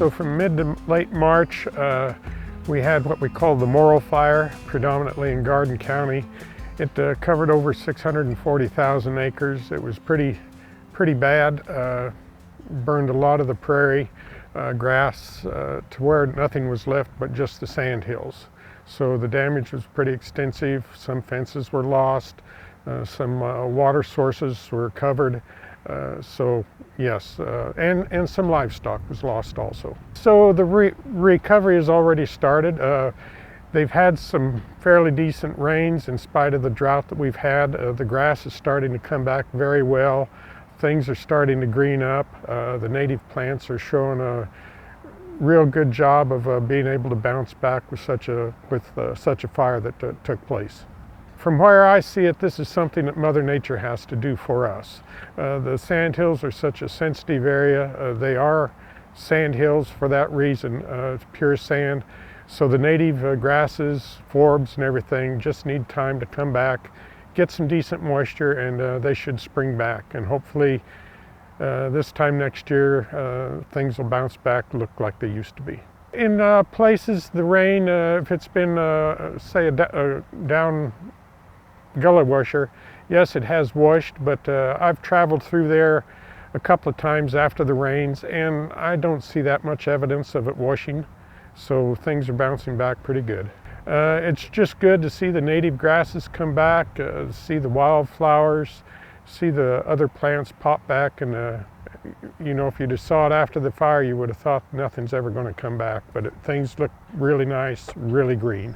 So from mid to late March, we had what we call the Wildfire, predominantly in Garden County. It covered over 640,000 acres. It was pretty bad. Burned a lot of the prairie grass to where nothing was left but just the sandhills. So the damage was pretty extensive. Some fences were lost. Some water sources were covered. So yes, and some livestock was lost also. So the recovery has already started. They've had some fairly decent rains in spite of the drought that we've had. The grass is starting to come back very well. Things are starting to green up. The native plants are showing a real good job of being able to bounce back with such a fire that took place. From where I see it, this is something that Mother Nature has to do for us. The sandhills are such a sensitive area. They are sandhills for that reason. It's pure sand. So the native grasses, forbs, and everything just need time to come back, get some decent moisture, and they should spring back. And hopefully this time next year, things will bounce back, look like they used to be. In places, the rain, if it's been, say, a down gully washer, yes, it has washed, but I've traveled through there a couple of times after the rains, and I don't see that much evidence of it washing, so things are bouncing back pretty good. It's just good to see the native grasses come back, see the wildflowers, see the other plants pop back, and you know, if you just saw it after the fire, you would have thought nothing's ever going to come back, but things look really nice, really green.